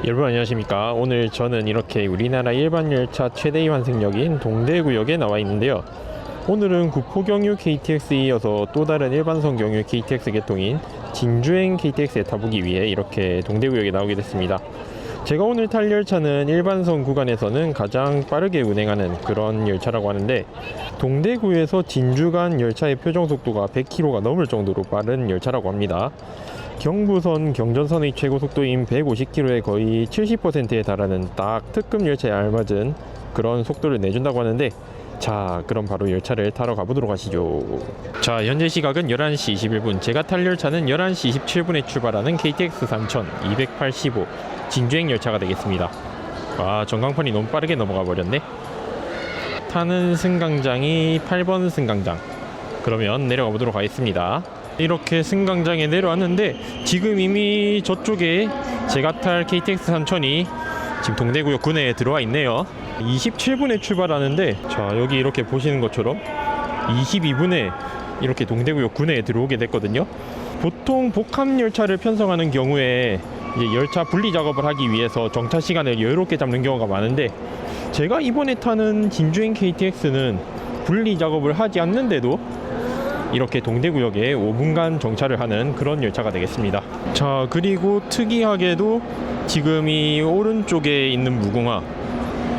여러분 안녕하십니까. 오늘 저는 이렇게 우리나라 일반 열차 최대의 환승역인 동대구역에 나와 있는데요. 오늘은 구포경유 KTX에 이어서 또 다른 일반선 경유 KTX 계통인 진주행 KTX에 타보기 위해 이렇게 동대구역에 나오게 됐습니다. 제가 오늘 탈 열차는 일반선 구간에서는 가장 빠르게 운행하는 그런 열차라고 하는데, 동대구에서 진주 간 열차의 표정 속도가 100km가 넘을 정도로 빠른 열차라고 합니다. 경부선 경전선의 최고 속도인 150km의 거의 70%에 달하는 딱 특급 열차에 알맞은 그런 속도를 내준다고 하는데, 자 그럼 바로 열차를 타러 가보도록 하시죠. 자, 현재 시각은 11시 21분, 제가 탈 열차는 11시 27분에 출발하는 KTX 3285 진주행 열차가 되겠습니다. 와, 전광판이 너무 빠르게 넘어가 버렸네. 타는 승강장이 8번 승강장. 그러면 내려가 보도록 하겠습니다. 이렇게 승강장에 내려왔는데, 지금 이미 저쪽에 제가 탈 KTX 3000이 지금 동대구역 구내에 들어와 있네요. 27분에 출발하는데, 자 여기 이렇게 보시는 것처럼 22분에 이렇게 동대구역 구내에 들어오게 됐거든요. 보통 복합 열차를 편성하는 경우에 이제 열차 분리 작업을 하기 위해서 정차 시간을 여유롭게 잡는 경우가 많은데, 제가 이번에 타는 진주행 KTX는 분리 작업을 하지 않는데도 이렇게 동대구역에 5분간 정차를 하는 그런 열차가 되겠습니다. 자, 그리고 특이하게도 지금 이 오른쪽에 있는 무궁화,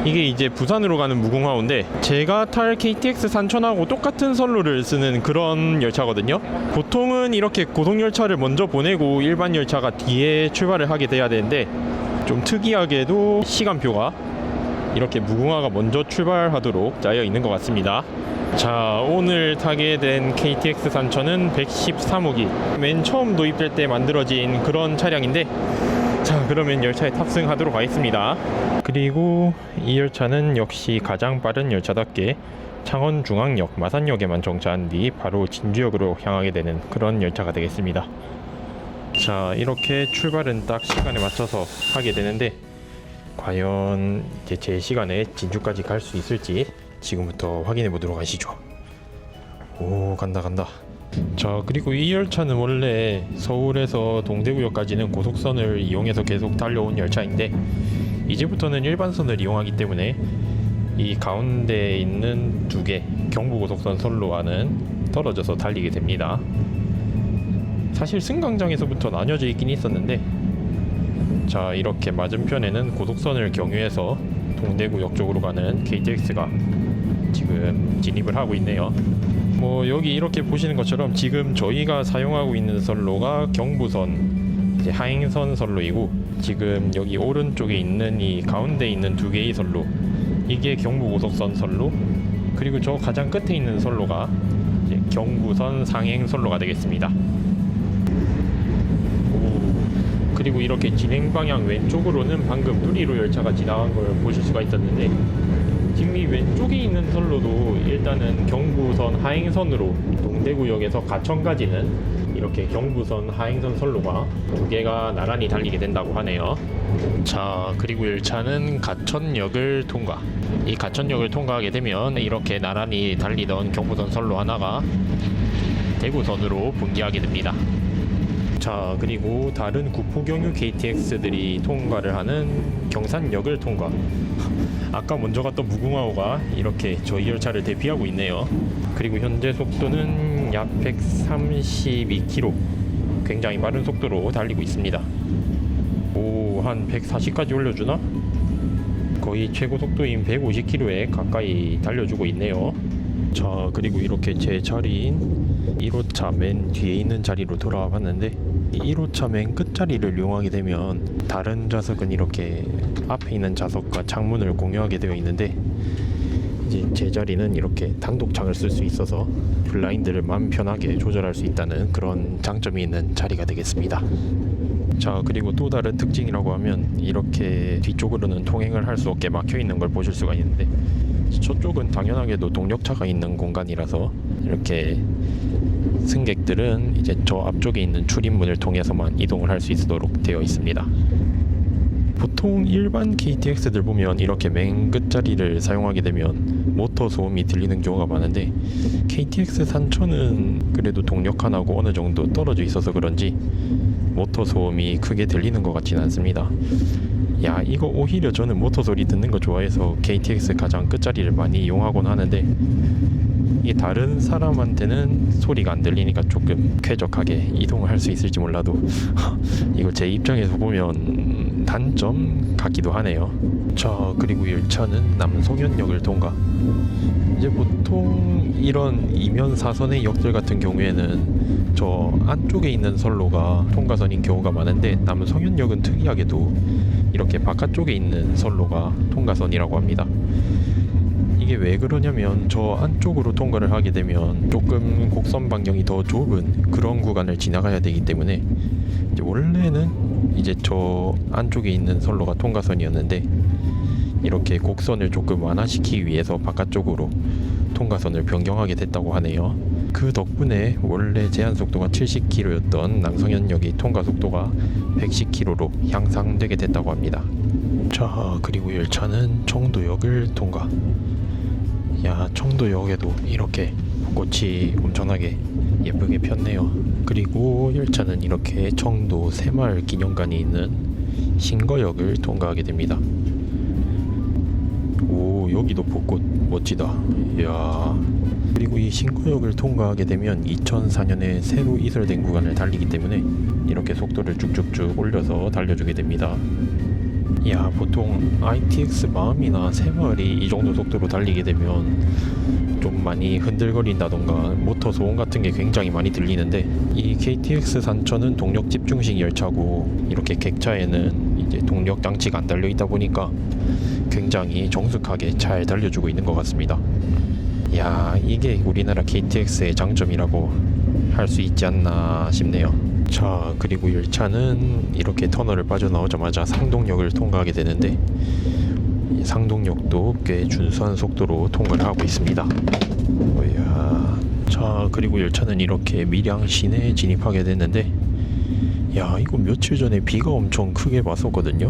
이게 이제 부산으로 가는 무궁화호인데, 제가 탈 KTX 3000하고 똑같은 선로를 쓰는 그런 열차거든요. 보통은 이렇게 고속열차를 먼저 보내고 일반 열차가 뒤에 출발을 하게 돼야 되는데, 좀 특이하게도 시간표가 이렇게 무궁화가 먼저 출발하도록 짜여 있는 것 같습니다. 자, 오늘 타게 된 KTX 3000은 113호기, 맨 처음 도입될 때 만들어진 그런 차량인데, 자 그러면 열차에 탑승하도록 하겠습니다. 그리고 이 열차는 역시 가장 빠른 열차답게 창원중앙역 마산역에만 정차한 뒤 바로 진주역으로 향하게 되는 그런 열차가 되겠습니다. 자, 이렇게 출발은 딱 시간에 맞춰서 하게 되는데, 과연 이제 제 시간에 진주까지 갈 수 있을지 지금부터 확인해 보도록 하시죠. 오, 간다. 자, 그리고 이 열차는 원래 서울에서 동대구역까지는 고속선을 이용해서 계속 달려온 열차인데, 이제부터는 일반선을 이용하기 때문에 이 가운데에 있는 두 개 경부고속선 선로와는 떨어져서 달리게 됩니다. 사실 승강장에서부터 나뉘어져 있긴 있었는데, 자 이렇게 맞은편에는 고속선을 경유해서 동대구역 쪽으로 가는 KTX가 지금 진입을 하고 있네요. 뭐 여기 이렇게 보시는 것처럼 지금 저희가 사용하고 있는 선로가 경부선 이제 하행선 선로이고, 지금 여기 오른쪽에 있는 이 가운데 있는 두 개의 선로, 이게 경부고속선 선로, 그리고 저 가장 끝에 있는 선로가 이제 경부선 상행 선로가 되겠습니다. 그리고 이렇게 진행 방향 왼쪽으로는 방금 누리로 열차가 지나간 걸 보실 수가 있었는데, 지금 이 왼쪽에 있는 선로도 일단은 경부선 하행선으로 동대구역에서 가천까지는 이렇게 경부선 하행선 선로가 두 개가 나란히 달리게 된다고 하네요. 자, 그리고 열차는 가천역을 통과. 이 가천역을 통과하게 되면 이렇게 나란히 달리던 경부선 선로 하나가 대구선으로 분기하게 됩니다. 자, 그리고 다른 구포경유 KTX들이 통과를 하는 경산역을 통과. 아까 먼저 갔던 무궁화호가 이렇게 저희 열차를 대피하고 있네요. 그리고 현재 속도는 약 132km, 굉장히 빠른 속도로 달리고 있습니다. 오, 한 140까지 올려주나? 거의 최고 속도인 150km에 가까이 달려주고 있네요. 자, 그리고 이렇게 제 자리인 1호차 맨 뒤에 있는 자리로 돌아와 봤는데, 1호차 맨 끝자리를 이용하게 되면 다른 좌석은 이렇게 앞에 있는 좌석과 창문을 공유하게 되어 있는데, 이제 제 자리는 이렇게 단독창을 쓸 수 있어서 블라인드를 마음 편하게 조절할 수 있다는 그런 장점이 있는 자리가 되겠습니다. 자, 그리고 또 다른 특징이라고 하면 이렇게 뒤쪽으로는 통행을 할 수 없게 막혀 있는 걸 보실 수가 있는데, 저쪽은 당연하게도 동력차가 있는 공간이라서 이렇게 승객들은 이제 저 앞쪽에 있는 출입문을 통해서만 이동을 할 수 있도록 되어 있습니다. 보통 일반 KTX들 보면 이렇게 맨 끝자리를 사용하게 되면 모터 소음이 들리는 경우가 많은데, KTX 3000은 그래도 동력하나고 어느 정도 떨어져 있어서 그런지 모터 소음이 크게 들리는 것 같지는 않습니다. 야, 이거 오히려 저는 모터 소리 듣는 거 좋아해서 KTX 가장 끝자리를 많이 이용하곤 하는데, 이 다른 사람한테는 소리가 안 들리니까 조금 쾌적하게 이동을 할 수 있을지 몰라도 이걸 제 입장에서 보면 단점 같기도 하네요. 자, 그리고 열차는 남성현역을 통과. 이제 보통 이런 이면 4선의 역들 같은 경우에는 저 안쪽에 있는 선로가 통과선인 경우가 많은데, 남성현역은 특이하게도 이렇게 바깥쪽에 있는 선로가 통과선이라고 합니다. 이게 왜 그러냐면, 저 안쪽으로 통과를 하게 되면 조금 곡선 반경이 더 좁은 그런 구간을 지나가야 되기 때문에, 이제 원래는 이제 저 안쪽에 있는 선로가 통과선이었는데, 이렇게 곡선을 조금 완화시키기 위해서 바깥쪽으로 통과선을 변경하게 됐다고 하네요. 그 덕분에 원래 제한 속도가 70km였던 남성현역이 통과 속도가 110km로 향상되게 됐다고 합니다. 자, 그리고 열차는 청도역을 통과. 야, 청도역에도 이렇게 벚꽃이 엄청나게 예쁘게 폈네요. 그리고 열차는 이렇게 청도 새마을 기념관이 있는 신거역을 통과하게 됩니다. 오, 여기도 벚꽃 멋지다. 이야. 그리고 이 신거역을 통과하게 되면 2004년에 새로 이설된 구간을 달리기 때문에 이렇게 속도를 쭉쭉쭉 올려서 달려주게 됩니다. 야, 보통 ITX 마음이나 새마을이 이 정도 속도로 달리게 되면 좀 많이 흔들거린다던가 모터 소음 같은 게 굉장히 많이 들리는데, 이 KTX 산천은 동력 집중식 열차고 이렇게 객차에는 이제 동력 장치가 안 달려 있다 보니까 굉장히 정숙하게 잘 달려주고 있는 것 같습니다. 야, 이게 우리나라 KTX의 장점이라고 할 수 있지 않나 싶네요. 자, 그리고 열차는 이렇게 터널을 빠져나오자마자 상동역을 통과하게 되는데, 상동역도 꽤 준수한 속도로 통과를 하고 있습니다. 이야. 자, 그리고 열차는 이렇게 밀양 시내에 진입하게 됐는데, 야, 이거 며칠 전에 비가 엄청 크게 왔었거든요.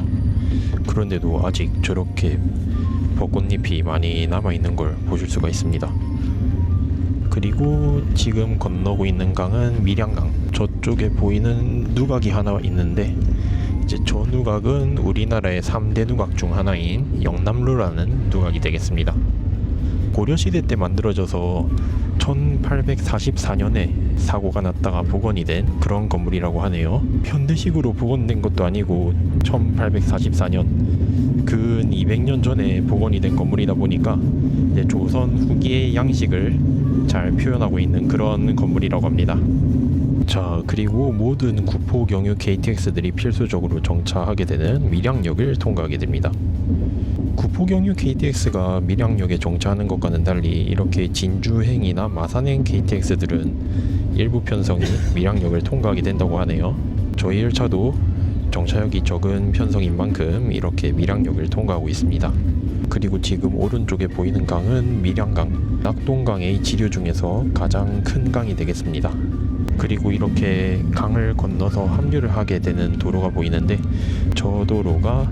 그런데도 아직 저렇게 벚꽃잎이 많이 남아있는 걸 보실 수가 있습니다. 그리고 지금 건너고 있는 강은 밀양강. 저쪽에 보이는 누각이 하나 있는데, 이제 저 누각은 우리나라의 3대 누각 중 하나인 영남루라는 누각이 되겠습니다. 고려시대 때 만들어져서 1844년에 사고가 났다가 복원이 된 그런 건물이라고 하네요. 현대식으로 복원된 것도 아니고 1844년 근 200년 전에 복원이 된 건물이다 보니까 이제 조선 후기의 양식을 잘 표현하고 있는 그런 건물이라고 합니다. 자, 그리고 모든 구포 경유 KTX들이 필수적으로 정차하게 되는 밀양역을 통과하게 됩니다. 구포 경유 KTX가 밀양역에 정차하는 것과는 달리 이렇게 진주행이나 마산행 KTX들은 일부 편성이 밀양역을 통과하게 된다고 하네요. 저희 열차도 정차역이 적은 편성인 만큼 이렇게 밀양역을 통과하고 있습니다. 그리고 지금 오른쪽에 보이는 강은 밀양강, 낙동강의 지류 중에서 가장 큰 강이 되겠습니다. 그리고 이렇게 강을 건너서 합류를 하게 되는 도로가 보이는데, 저 도로가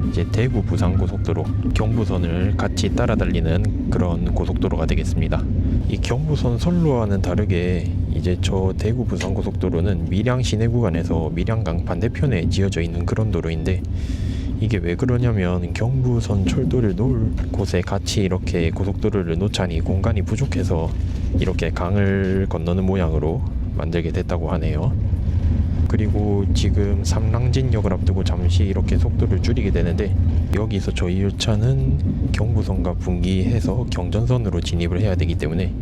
이제 대구 부산 고속도로, 경부선을 같이 따라 달리는 그런 고속도로가 되겠습니다. 이 경부선 선로와는 다르게 이제 저 대구 부산 고속도로는 밀양 시내 구간에서 밀양강 반대편에 지어져 있는 그런 도로인데, 이게 왜 그러냐면 경부선 철도를 놓을 곳에 같이 이렇게 고속도로를 놓자니 공간이 부족해서 이렇게 강을 건너는 모양으로 만들게 됐다고 하네요. 그리고 지금 삼랑진역을 앞두고 잠시 이렇게 속도를 줄이게 되는데, 여기서 저희 열차는 경부선과 분기해서 경전선으로 진입을 해야 되기 때문에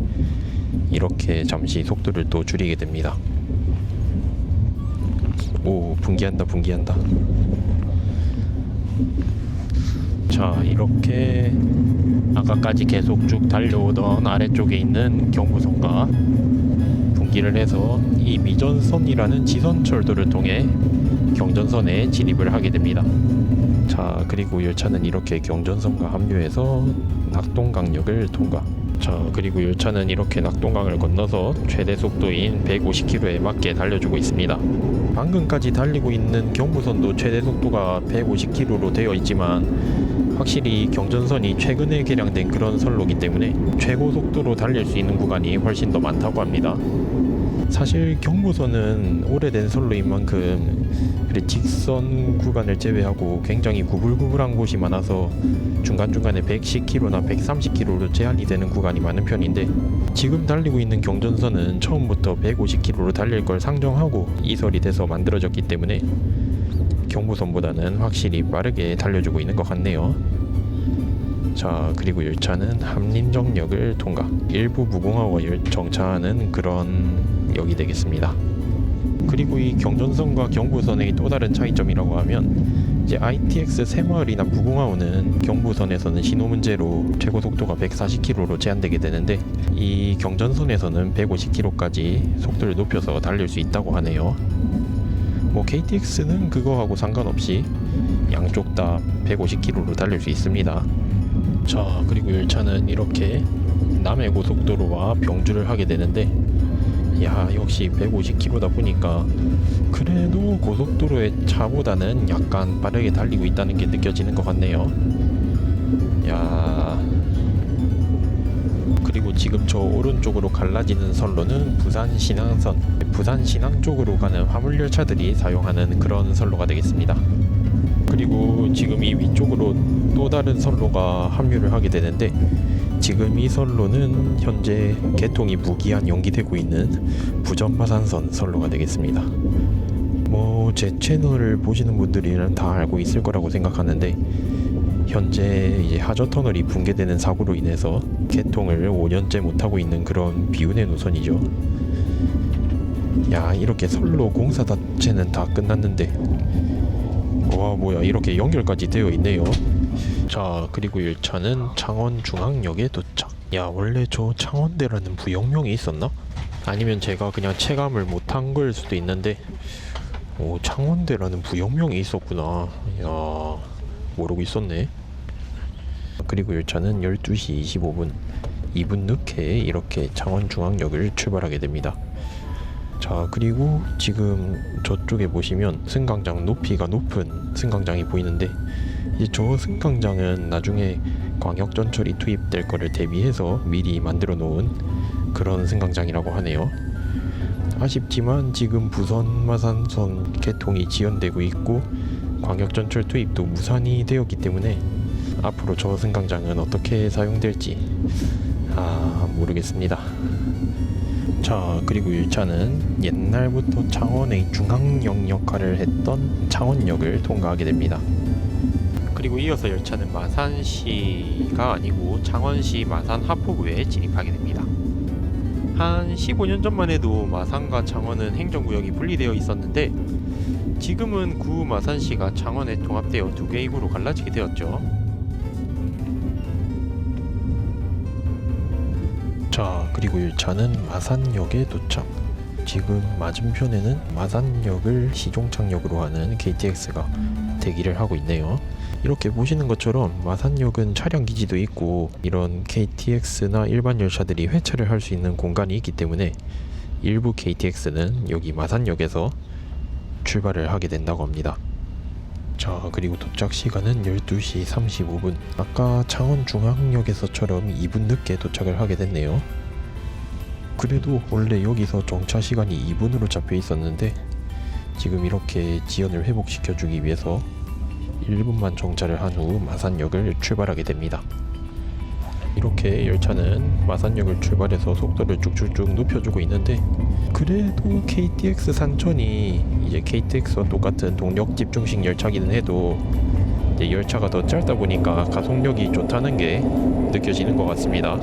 이렇게 잠시 속도를 또 줄이게 됩니다. 오, 분기한다. 자, 이렇게 아까까지 계속 쭉 달려오던 아래쪽에 있는 경부선과 분기를 해서 이 미전선이라는 지선철도를 통해 경전선에 진입을 하게 됩니다. 자, 그리고 열차는 이렇게 경전선과 합류해서 낙동강역을 통과. 자, 그리고 열차는 이렇게 낙동강을 건너서 최대 속도인 150km에 맞게 달려주고 있습니다. 방금까지 달리고 있는 경부선도 최대 속도가 150km로 되어 있지만, 확실히 경전선이 최근에 개량된 그런 선로이기 때문에 최고 속도로 달릴 수 있는 구간이 훨씬 더 많다고 합니다. 사실 경부선은 오래된 선로인 만큼 그래 직선 구간을 제외하고 굉장히 구불구불한 곳이 많아서 중간중간에 110km나 130km로 제한이 되는 구간이 많은 편인데, 지금 달리고 있는 경전선은 처음부터 150km로 달릴 걸 상정하고 이설이 돼서 만들어졌기 때문에 경부선보다는 확실히 빠르게 달려주고 있는 것 같네요. 자, 그리고 열차는 함림정역을 통과, 일부 무궁화호가 정차하는 그런 역이 되겠습니다. 그리고 이 경전선과 경부선의 또 다른 차이점이라고 하면, 이제 ITX 새마을이나 무궁화호는 경부선에서는 신호 문제로 최고 속도가 140km로 제한되게 되는데, 이 경전선에서는 150km까지 속도를 높여서 달릴 수 있다고 하네요. 뭐 KTX는 그거하고 상관없이 양쪽 다 150km로 달릴 수 있습니다. 자, 그리고 열차는 이렇게 남해고속도로와 병주를 하게 되는데, 야, 역시 150km다 보니까 그래도 고속도로의 차보다는 약간 빠르게 달리고 있다는 게 느껴지는 것 같네요. 야, 그리고 지금 저 오른쪽으로 갈라지는 선로는 부산 신항선, 부산 신항 쪽으로 가는 화물열차들이 사용하는 그런 선로가 되겠습니다. 그리고 지금 이 위쪽으로 또 다른 선로가 합류를 하게 되는데, 지금 이 선로는 현재 개통이 무기한 연기되고 있는 부전마산선 선로가 되겠습니다. 뭐 제 채널을 보시는 분들이는 다 알고 있을 거라고 생각하는데, 현재 이제 하저터널이 붕괴되는 사고로 인해서 개통을 5년째 못하고 있는 그런 비운의 노선이죠. 야, 이렇게 선로 공사 자체는 다 끝났는데, 와, 뭐야, 이렇게 연결까지 되어 있네요. 자, 그리고 열차는 창원중앙역에 도착. 야, 원래 저 창원대라는 부역명이 있었나? 아니면 제가 그냥 체감을 못한 걸 수도 있는데, 오, 창원대라는 부역명이 있었구나. 야, 모르고 있었네. 그리고 열차는 12시 25분 2분 늦게 이렇게 창원중앙역을 출발하게 됩니다. 자, 그리고 지금 저쪽에 보시면 승강장 높이가 높은 승강장이 보이는데, 이제 저 승강장은 나중에 광역전철이 투입될 거를 대비해서 미리 만들어 놓은 그런 승강장이라고 하네요. 아쉽지만 지금 부선 마산선 개통이 지연되고 있고 광역전철 투입도 무산이 되었기 때문에 앞으로 저 승강장은 어떻게 사용될지 모르겠습니다. 자, 그리고 열차는 옛날부터 창원의 중앙역 역할을 했던 창원역을 통과하게 됩니다. 그리고 이어서 열차는 마산시가 아니고 창원시 마산 하포구에 진입하게 됩니다. 한 15년 전만 해도 마산과 창원은 행정구역이 분리되어 있었는데, 지금은 구 마산시가 창원에 통합되어 두 개의 구로 갈라지게 되었죠. 자, 그리고 열차는 마산역에 도착. 지금 맞은편에는 마산역을 시종착역으로 하는 KTX가 대기를 하고 있네요. 이렇게 보시는 것처럼 마산역은 차량기지도 있고 이런 KTX나 일반 열차들이 회차를 할 수 있는 공간이 있기 때문에 일부 KTX는 여기 마산역에서 출발을 하게 된다고 합니다. 자, 그리고 도착 시간은 12시 35분. 아까 창원중앙역에서처럼 2분 늦게 도착을 하게 됐네요. 그래도 원래 여기서 정차 시간이 2분으로 잡혀 있었는데, 지금 이렇게 지연을 회복시켜주기 위해서 1분만 정차를 한 후 마산역을 출발하게 됩니다. 이렇게 열차는 마산역을 출발해서 속도를 쭉쭉쭉 높여주고 있는데, 그래도 KTX 산천이 이제 KTX와 똑같은 동력 집중식 열차기는 해도 이제 열차가 더 짧다 보니까 가속력이 좋다는 게 느껴지는 것 같습니다.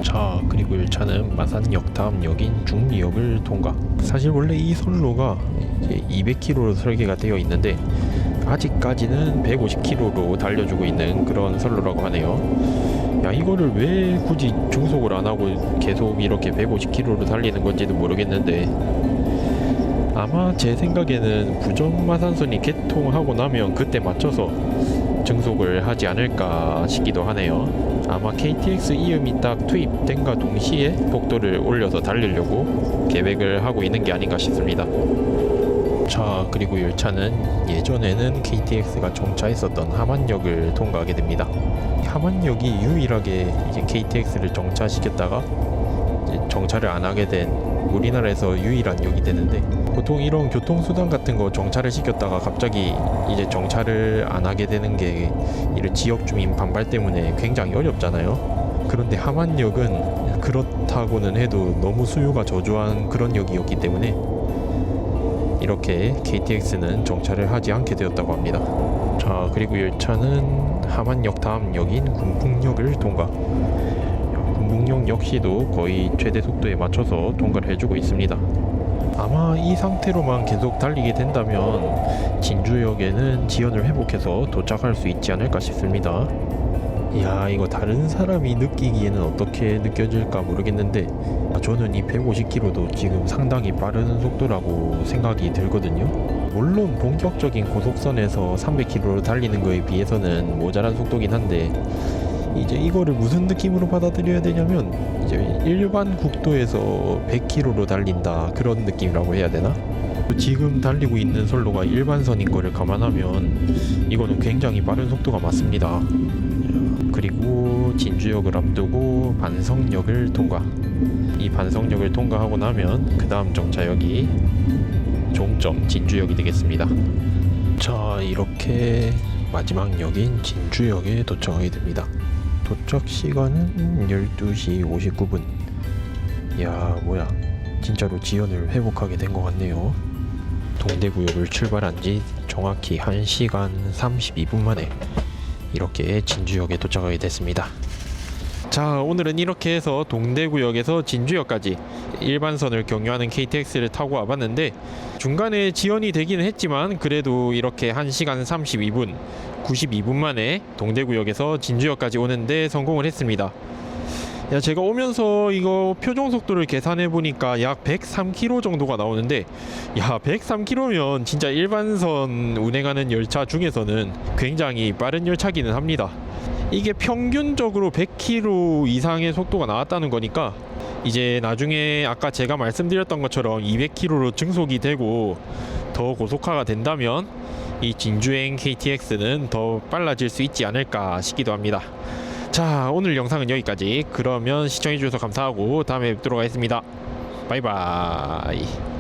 자, 그리고 열차는 마산역 다음 역인 중리역을 통과. 사실 원래 이 선로가 이제 200km로 설계가 되어 있는데 아직까지는 150km로 달려주고 있는 그런 선로라고 하네요. 야, 이거를 왜 굳이 중속을 안 하고 계속 이렇게 150km로 달리는 건지도 모르겠는데, 아마 제 생각에는 부전마산선이 개통하고 나면 그때 맞춰서 증속을 하지 않을까 싶기도 하네요. 아마 KTX 이음이 딱 투입된과 동시에 속도를 올려서 달리려고 계획을 하고 있는 게 아닌가 싶습니다. 자, 그리고 열차는 예전에는 KTX가 정차했었던 함안역을 통과하게 됩니다. 함안역이 유일하게 이제 KTX를 정차시켰다가 이제 정차를 안 하게 된 우리나라에서 유일한 역이 되는데, 보통 이런 교통수단 같은 거 정차를 시켰다가 갑자기 이제 정차를 안 하게 되는 게 이런 지역 주민 반발 때문에 굉장히 어렵잖아요. 그런데 함안역은 그렇다고는 해도 너무 수요가 저조한 그런 역이었기 때문에 이렇게 KTX는 정차를 하지 않게 되었다고 합니다. 자, 그리고 열차는 함안역 다음 역인 군풍역을 통과. 군풍역 역시도 거의 최대 속도에 맞춰서 통과를 해주고 있습니다. 아마 이 상태로만 계속 달리게 된다면 진주역에는 지연을 회복해서 도착할 수 있지 않을까 싶습니다. 이야, 이거 다른 사람이 느끼기에는 어떻게 느껴질까 모르겠는데 저는 이 150km도 지금 상당히 빠른 속도라고 생각이 들거든요. 물론 본격적인 고속선에서 300km로 달리는 거에 비해서는 모자란 속도긴 한데, 이제 이거를 무슨 느낌으로 받아들여야 되냐면 이제 일반 국도에서 100km로 달린다 그런 느낌이라고 해야 되나? 지금 달리고 있는 선로가 일반선인 거를 감안하면 이거는 굉장히 빠른 속도가 맞습니다. 그리고 진주역을 앞두고 반성역을 통과. 이 반성역을 통과하고 나면 그 다음 정차역이 종점 진주역이 되겠습니다. 자, 이렇게 마지막 역인 진주역에 도착하게 됩니다. 도착 시간은 12시 59분. 이야, 뭐야, 진짜로 지연을 회복하게 된 것 같네요. 동대구역을 출발한 지 정확히 1시간 32분 만에 이렇게 진주역에 도착하게 됐습니다. 자, 오늘은 이렇게 해서 동대구역에서 진주역까지 일반선을 경유하는 KTX를 타고 와봤는데, 중간에 지연이 되기는 했지만 그래도 이렇게 1시간 32분 92분 만에 동대구역에서 진주역까지 오는데 성공을 했습니다. 야, 제가 오면서 이거 표정 속도를 계산해 보니까 약 103km 정도가 나오는데, 야, 103km면 진짜 일반선 운행하는 열차 중에서는 굉장히 빠른 열차기는 합니다. 이게 평균적으로 100km 이상의 속도가 나왔다는 거니까 이제 나중에 아까 제가 말씀드렸던 것처럼 200km로 증속이 되고 더 고속화가 된다면 이 진주행 KTX는 더 빨라질 수 있지 않을까 싶기도 합니다. 자, 오늘 영상은 여기까지. 그러면 시청해주셔서 감사하고 다음에 뵙도록 하겠습니다. 바이바이.